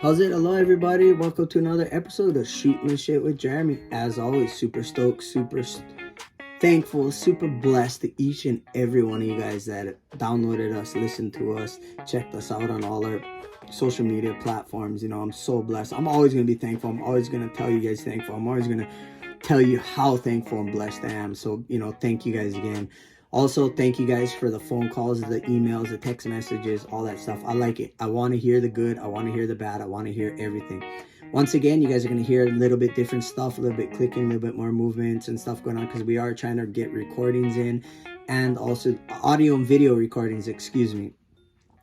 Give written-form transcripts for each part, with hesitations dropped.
How's it? Hello, everybody. Welcome to another episode of Shooting the Shit with Jeremy. As always, super stoked, thankful, super blessed to each and every one of you guys that downloaded us, listened to us, checked us out on all our social media platforms. I'm so blessed. I'm always going to be thankful. I'm always going to tell you guys thankful. I'm always going to tell you how thankful and blessed I am. So, thank you guys again. Also, thank you guys for the phone calls, the emails, the text messages, all that stuff. I like it. I want to hear the good. I want to hear the bad. I want to hear everything. Once again, you guys are going to hear a little bit different stuff, a little bit clicking, a little bit more movements and stuff going on because we are trying to get recordings in and also audio and video recordings, excuse me.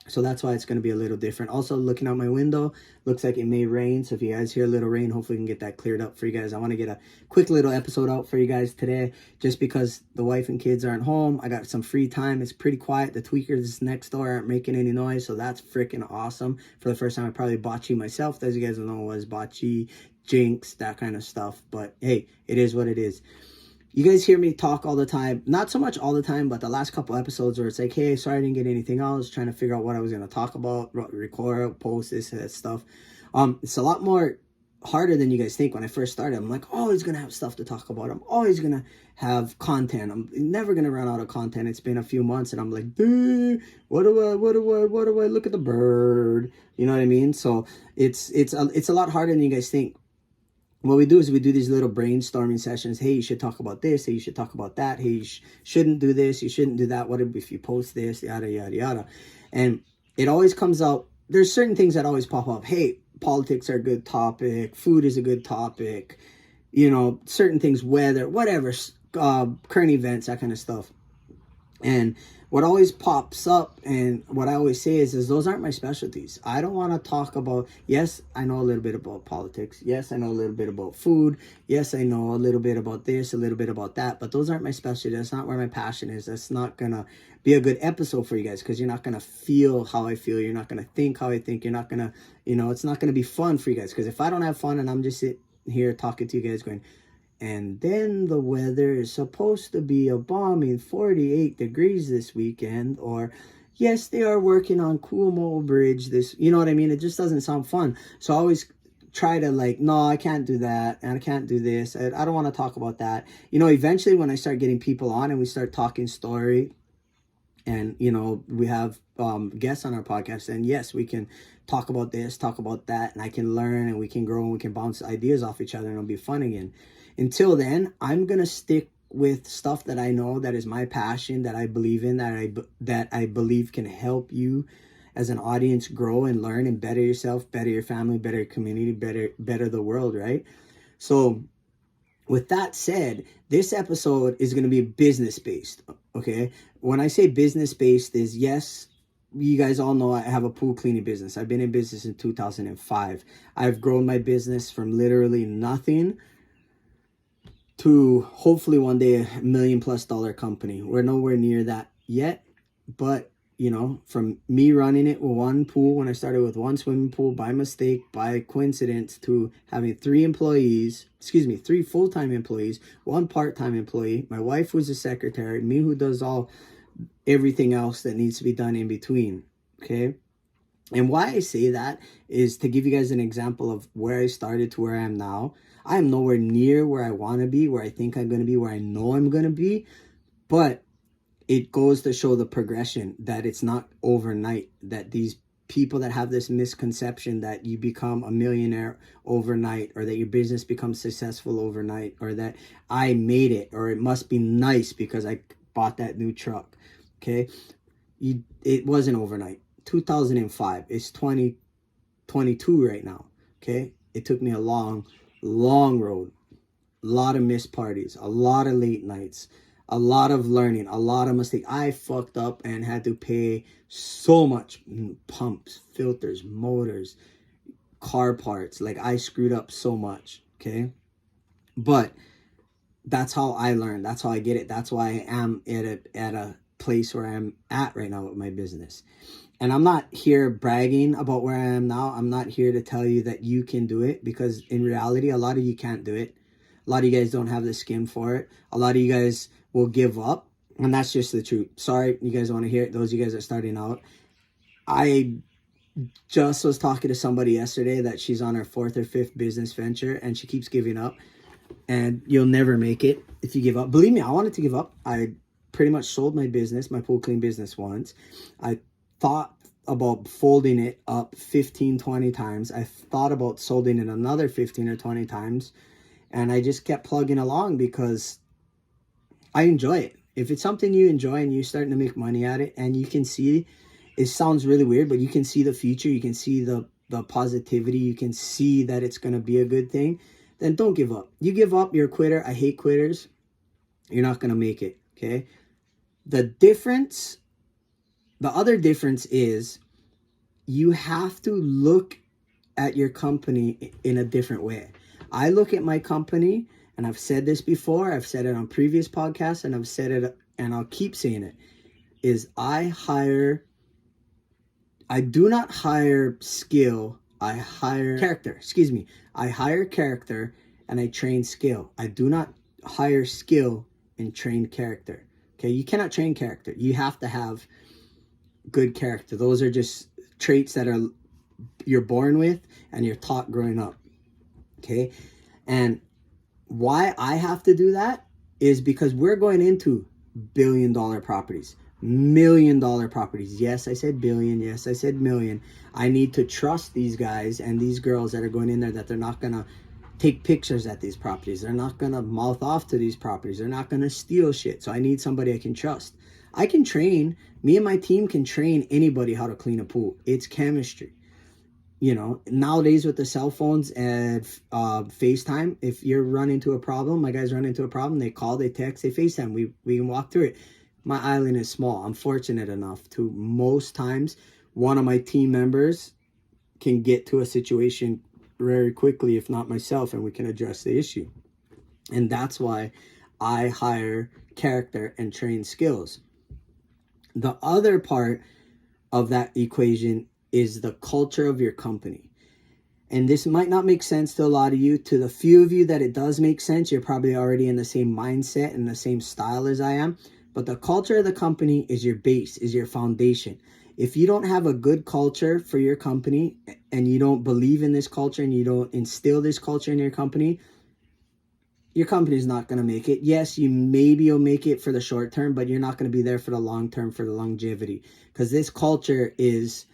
So that's why it's going to be a little different. Also, looking out my window, looks like it may rain. So if you guys hear a little rain, hopefully we can get that cleared up for you guys. I want to get a quick little episode out for you guys today, just because the wife and kids aren't home. I got some free time. It's pretty quiet. The tweakers next door aren't making any noise. So that's freaking awesome. For the first time, I probably bocce myself. As you guys know, was bocce, jinx, that kind of stuff. But hey, it is what it is. You guys hear me talk all the time, not so much all the time, but the last couple episodes where it's like, hey, sorry I didn't get anything else, trying to figure out what I was going to talk about, record, post, this, that stuff. It's a lot more harder than you guys think. When I first started, I'm like, always going to have stuff to talk about. I'm always going to have content. I'm never going to run out of content. It's been a few months and I'm like, what do I look at the bird? You know what I mean? So it's a lot harder than you guys think. What we do is we do these little brainstorming sessions. Hey, you should talk about this. Hey, you should talk about that. Hey, you shouldn't do this. You shouldn't do that. What if you post this? Yada, yada, yada. And it always comes out. There's certain things that always pop up. Hey, politics are a good topic. Food is a good topic. Certain things, weather, whatever, current events, that kind of stuff. And what always pops up and what I always say is those aren't my specialties. I don't want to talk about, yes, I know a little bit about politics. Yes, I know a little bit about food. Yes, I know a little bit about this, a little bit about that. But those aren't my specialties. That's not where my passion is. That's not going to be a good episode for you guys because you're not going to feel how I feel. You're not going to think how I think. You're not going to, it's not going to be fun for you guys. Because if I don't have fun and I'm just sitting here talking to you guys going, and then the weather is supposed to be a balmy 48 degrees this weekend. Or, yes, they are working on Kumo Bridge. You know what I mean? It just doesn't sound fun. So I always try to no, I can't do that. And I can't do this. I don't want to talk about that. Eventually when I start getting people on and we start talking story and, we have guests on our podcast, and yes, we can talk about this, talk about that, and I can learn and we can grow and we can bounce ideas off each other and it'll be fun again. Until then, I'm going to stick with stuff that I know that is my passion, that I believe in, that I believe can help you as an audience grow and learn and better yourself, better your family, better your community, better the world, right? So with that said, this episode is going to be business-based, okay? When I say business-based is, yes, you guys all know I have a pool cleaning business. I've been in business in 2005. I've grown my business from literally nothing to hopefully one day $1 million+ company. We're nowhere near that yet, but from me running it with one pool, when I started with one swimming pool by mistake, by coincidence, to having three full-time employees, one part-time employee. My wife was a secretary, me who does everything else that needs to be done in between. Okay. And why I say that is to give you guys an example of where I started to where I am now. I am nowhere near where I want to be, where I think I'm going to be, where I know I'm going to be. But it goes to show the progression, that it's not overnight, that these people that have this misconception that you become a millionaire overnight, or that your business becomes successful overnight, or that I made it, or it must be nice because I bought that new truck. Okay. It wasn't overnight. 2005. It's 2022 right now. Okay. It took me a long road, a lot of missed parties, a lot of late nights, a lot of learning, a lot of mistakes. I fucked up and had to pay so much, pumps, filters, motors, car parts. I screwed up so much. Okay. But that's how I learned. That's how I get it. That's why I am at a place where I'm at right now with my business. And I'm not here bragging about where I am now. I'm not here to tell you that you can do it, because in reality, a lot of you can't do it. A lot of you guys don't have the skin for it. A lot of you guys will give up. And that's just the truth. Sorry, you guys want to hear it. Those of you guys are starting out. I just was talking to somebody yesterday that she's on her 4th or 5th business venture and she keeps giving up, and you'll never make it if you give up. Believe me, I wanted to give up. I pretty much sold my business, my pool clean business, once. I thought about folding it up 15, 20 times. I thought about solding it another 15 or 20 times, and I just kept plugging along because I enjoy it. If it's something you enjoy and you're starting to make money at it, and you can see, it sounds really weird, but you can see the future, you can see the positivity, you can see that it's going to be a good thing, then don't give up. You give up, you're a quitter. I hate quitters. You're not going to make it, okay? The other difference is you have to look at your company in a different way. I look at my company, and I've said this before, I've said it on previous podcasts, and I've said it, and I'll keep saying it, is I do not hire skill, I hire character. I hire character and I train skill. I do not hire skill and train character. Okay, you cannot train character. You have to have good character. Those are just traits that you're born with and you're taught growing up. Okay, and why I have to do that is because we're going into billion-dollar properties, million-dollar properties. Yes, I said billion. Yes, I said million. I need to trust these guys and these girls that are going in there, that they're not going to take pictures at these properties. They're not going to mouth off to these properties. They're not going to steal shit. So I need somebody I can trust. I can train, me and my team can train anybody how to clean a pool. It's chemistry. You know, nowadays with the cell phones and FaceTime, if you're running into a problem, my guys run into a problem, they call, they text, they FaceTime, we can walk through it. My island is small. I'm fortunate enough to, most times, one of my team members can get to a situation very quickly, if not myself, and we can address the issue. And that's why I hire character and train skills. The other part of that equation is the culture of your company. And this might not make sense to a lot of you. To the few of you that it does make sense, you're probably already in the same mindset and the same style as I am. But the culture of the company is your base, is your foundation. If you don't have a good culture for your company, and you don't believe in this culture, and you don't instill this culture in your company is not going to make it. Yes, you'll make it for the short term, but you're not going to be there for the long term, for the longevity. Because this culture is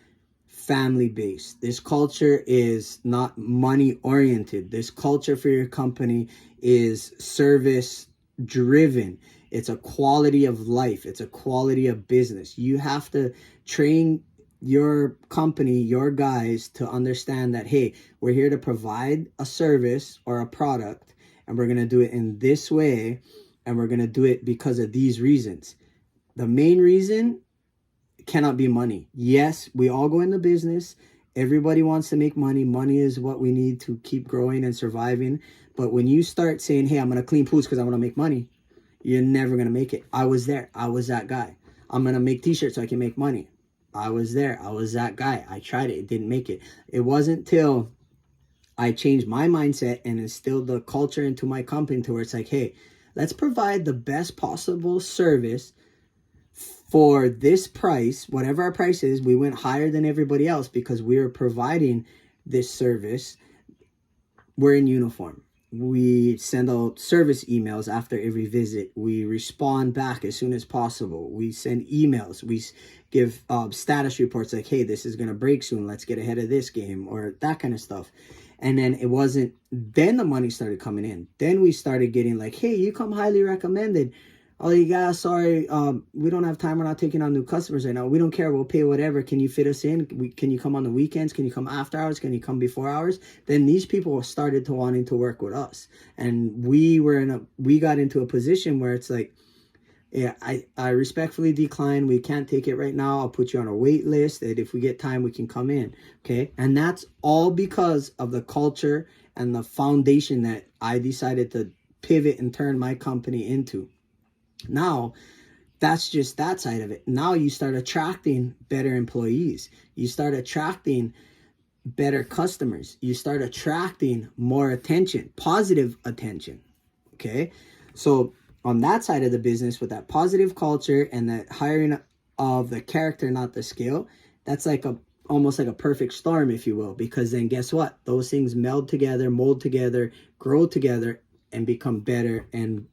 family based. This culture is not money oriented. This culture for your company is service driven. It's a quality of life. It's a quality of business. You have to train your company, your guys, to understand that, hey, we're here to provide a service or a product, and we're going to do it in this way, and we're going to do it because of these reasons. The main reason cannot be money. Yes, we all go into business. Everybody wants to make money. Money is what we need to keep growing and surviving. But when you start saying, hey, I'm going to clean pools because I want to make money, you're never going to make it. I was there. I was that guy. I'm going to make t-shirts so I can make money. I was there. I was that guy. I tried it. It didn't make it. It wasn't till I changed my mindset and instilled the culture into my company to where it's like, hey, let's provide the best possible service for this price. Whatever our price is, we went higher than everybody else because we were providing this service. We're in uniform. We send out service emails after every visit. We respond back as soon as possible. We send emails. We give status reports like, hey, this is going to break soon. Let's get ahead of this game, or that kind of stuff. And then then the money started coming in. Then we started getting like, hey, you come highly recommended. Oh, you guys, sorry, we don't have time. We're not taking on new customers right now. We don't care. We'll pay whatever. Can you fit us in? Can you come on the weekends? Can you come after hours? Can you come before hours? Then these people started to wanting to work with us. And we got into a position where it's like, yeah, I respectfully decline. We can't take it right now. I'll put you on a wait list. And if we get time, we can come in. Okay. And that's all because of the culture and the foundation that I decided to pivot and turn my company into. Now, that's just that side of it. Now you start attracting better employees. You start attracting better customers. You start attracting more attention, positive attention. Okay. So on that side of the business, with that positive culture and that hiring of the character, not the skill, that's like a almost like a perfect storm, if you will, because then guess what? Those things meld together, mold together, grow together, and become better, and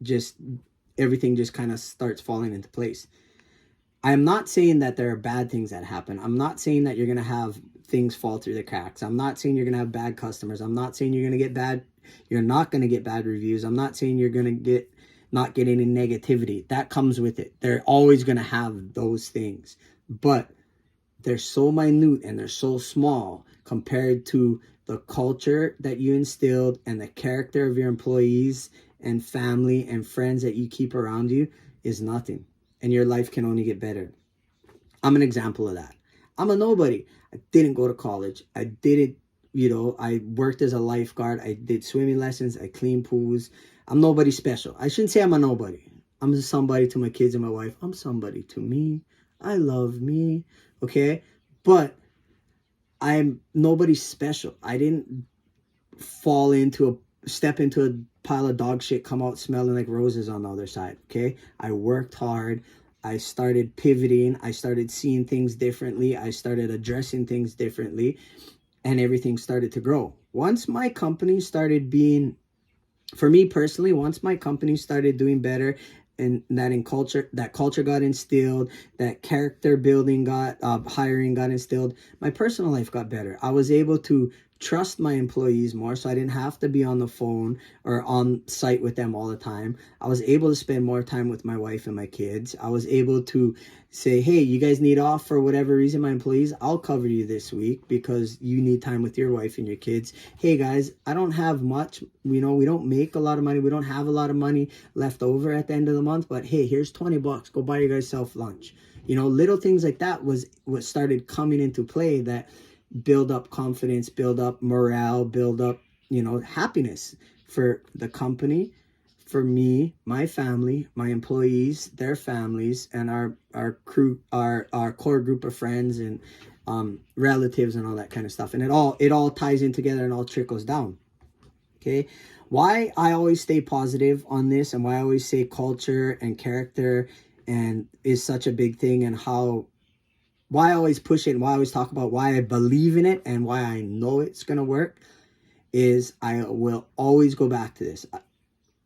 just everything just kind of starts falling into place. I'm not saying that there are bad things that happen. I'm not saying that you're going to have things fall through the cracks. I'm not saying you're going to have bad customers. I'm not saying you're not going to get bad reviews. I'm not saying you're going to not get any negativity. That comes with it. They're always going to have those things. But they're so minute and they're so small compared to the culture that you instilled and the character of your employees and family and friends that you keep around you is nothing. And your life can only get better. I'm an example of that. I'm a nobody. I didn't go to college. I didn't, I worked as a lifeguard. I did swimming lessons. I cleaned pools. I'm nobody special. I shouldn't say I'm a nobody. I'm just somebody to my kids and my wife. I'm somebody to me. I love me. Okay? But I'm nobody special. I didn't step into a pile of dog shit, come out smelling like roses on the other side. Okay? I worked hard. I started pivoting. I started seeing things differently. I started addressing things differently, and everything started to grow. Once my company started being, for me personally, once my company started doing better, and that culture got instilled, that character building hiring got instilled, my personal life got better. I was able to trust my employees more, so I didn't have to be on the phone or on site with them all the time. I was able to spend more time with my wife and my kids. I was able to say, hey, you guys need off for whatever reason, my employees, I'll cover you this week because you need time with your wife and your kids. Hey guys, I don't have much, we don't make a lot of money. We don't have a lot of money left over at the end of the month, but hey, here's $20. Go buy your guys self lunch. Little things like that was what started coming into play that build up confidence, build up morale, build up, happiness for the company, for me, my family, my employees, their families, and our crew, our core group of friends and relatives and all that kind of stuff. And it all ties in together and all trickles down. Okay. Why I always stay positive on this and why I always say culture and character and is such a big thing, and why I always push it and why I always talk about why I believe in it and why I know it's going to work is I will always go back to this.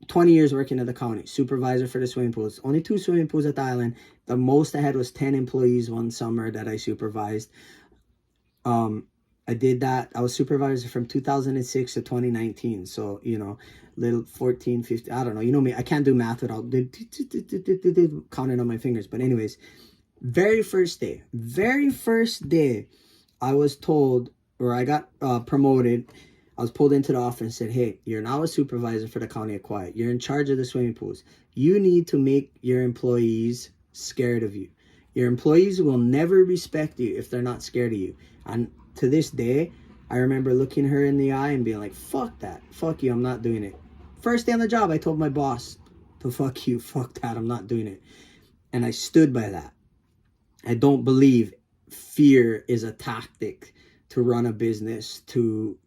20 years working at the county, supervisor for the swimming pools, only 2 swimming pools at the island. The most I had was 10 employees one summer that I supervised. I did that. I was supervisor from 2006 to 2019. So, little 14, 15, I don't know. You know me, I can't do math without counting on my fingers. But anyways, very first day, I was told, or I got promoted. I was pulled into the office and said, hey, you're now a supervisor for the county of Quiet. You're in charge of the swimming pools. You need to make your employees scared of you. Your employees will never respect you if they're not scared of you. And to this day, I remember looking her in the eye and being like, fuck that. Fuck you. I'm not doing it. First day on the job, I told my boss to fuck you. Fuck that. I'm not doing it. And I stood by that. I don't believe fear is a tactic to run a business, to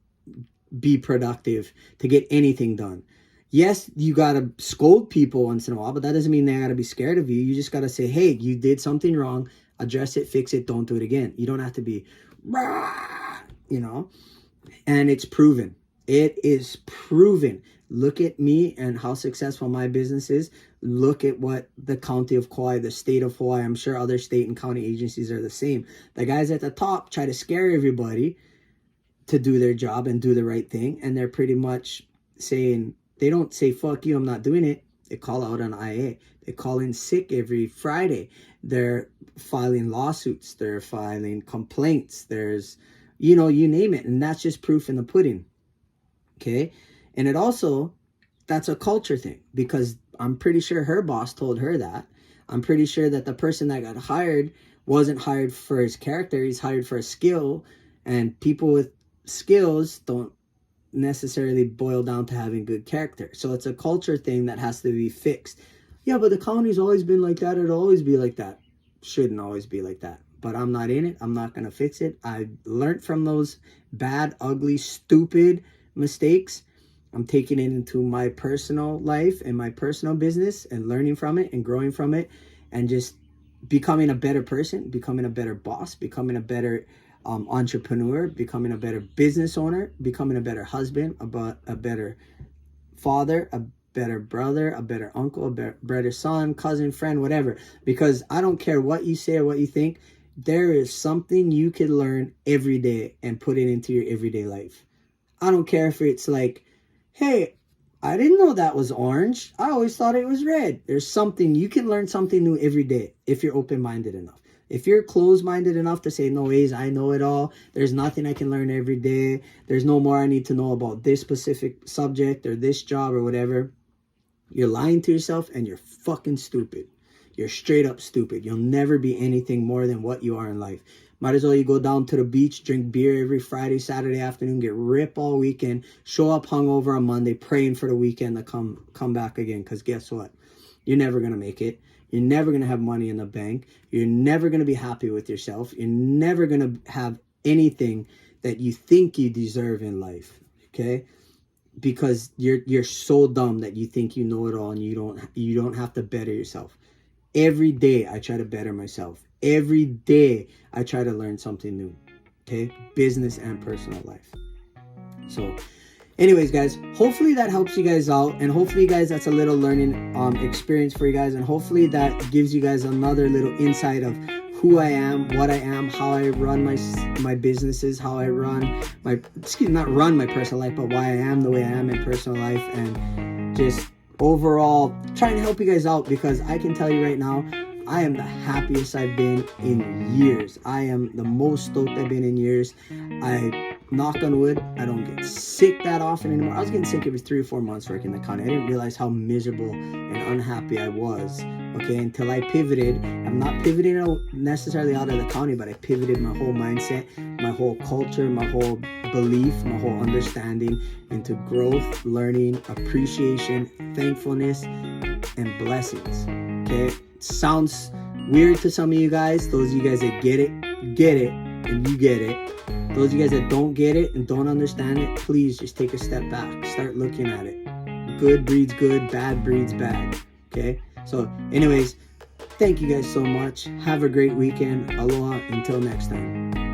be productive, to get anything done. Yes, you got to scold people once in a while, but that doesn't mean they got to be scared of you. You just got to say, hey, you did something wrong. Address it, fix it, don't do it again. You don't have to be, and it's proven. It is proven. Look at me and how successful my business is. Look at what the county of Kauai, the state of Hawaii, I'm sure other state and county agencies are the same. The guys at the top try to scare everybody to do their job and do the right thing. And they're pretty much saying, they don't say, fuck you, I'm not doing it. They call out on IA. They call in sick every Friday. They're filing lawsuits. They're filing complaints. There's, you name it. And that's just proof in the pudding. Okay. And it also, that's a culture thing, because I'm pretty sure her boss told her that. I'm pretty sure that the person that got hired wasn't hired for his character. He's hired for a skill, and people with skills don't necessarily boil down to having good character. So it's a culture thing that has to be fixed. Yeah, but the county's always been like that. It'll always be like that. Shouldn't always be like that. But I'm not in it. I'm not going to fix it. I learned from those bad, ugly, stupid mistakes. I'm taking it into my personal life and my personal business and learning from it and growing from it and just becoming a better person, becoming a better boss, becoming a better entrepreneur, becoming a better business owner, becoming a better husband, a better father, a better brother, a better uncle, a better son, cousin, friend, whatever. Because I don't care what you say or what you think, there is something you can learn every day and put it into your everyday life. I don't care if it's like, hey, I didn't know that was orange. I always thought it was red. There's something, you can learn something new every day if you're open-minded enough. If you're closed-minded enough to say, no ways, I know it all. There's nothing I can learn every day. There's no more I need to know about this specific subject or this job or whatever. You're lying to yourself and you're fucking stupid. You're straight up stupid. You'll never be anything more than what you are in life. Might as well you go down to the beach, drink beer every Friday, Saturday afternoon, get ripped all weekend, show up hungover on Monday, praying for the weekend to come back again. Because guess what? You're never going to make it. You're never going to have money in the bank. You're never going to be happy with yourself. You're never going to have anything that you think you deserve in life. Okay? Because you're so dumb that you think you know it all and you don't have to better yourself. Every day I try to better myself. Every day I try to learn something new. Okay? Business and personal life. So anyways, guys, hopefully that helps you guys out, and hopefully, guys, that's a little learning experience for you guys, and hopefully that gives you guys another little insight of who I am, what I am, how I run my businesses, how I run not run my personal life, but why I am the way I am in personal life, and just overall trying to help you guys out, because I can tell you right now, I am the happiest I've been in years. I am the most stoked I've been in years. I knock on wood, I don't get sick that often anymore. I was getting sick every 3 or 4 months working in the county. I didn't realize how miserable and unhappy I was, okay, until I pivoted. I'm not pivoting necessarily out of the county, but I pivoted my whole mindset, my whole culture, my whole belief, my whole understanding into growth, learning, appreciation, thankfulness, and blessings, okay? It sounds weird to some of you guys. Those of you guys that get it, and you get it. Those of you guys that don't get it and don't understand it, please just take a step back. Start looking at it. Good breeds good, bad breeds bad. Okay? So anyways, thank you guys so much. Have a great weekend. Aloha. Until next time.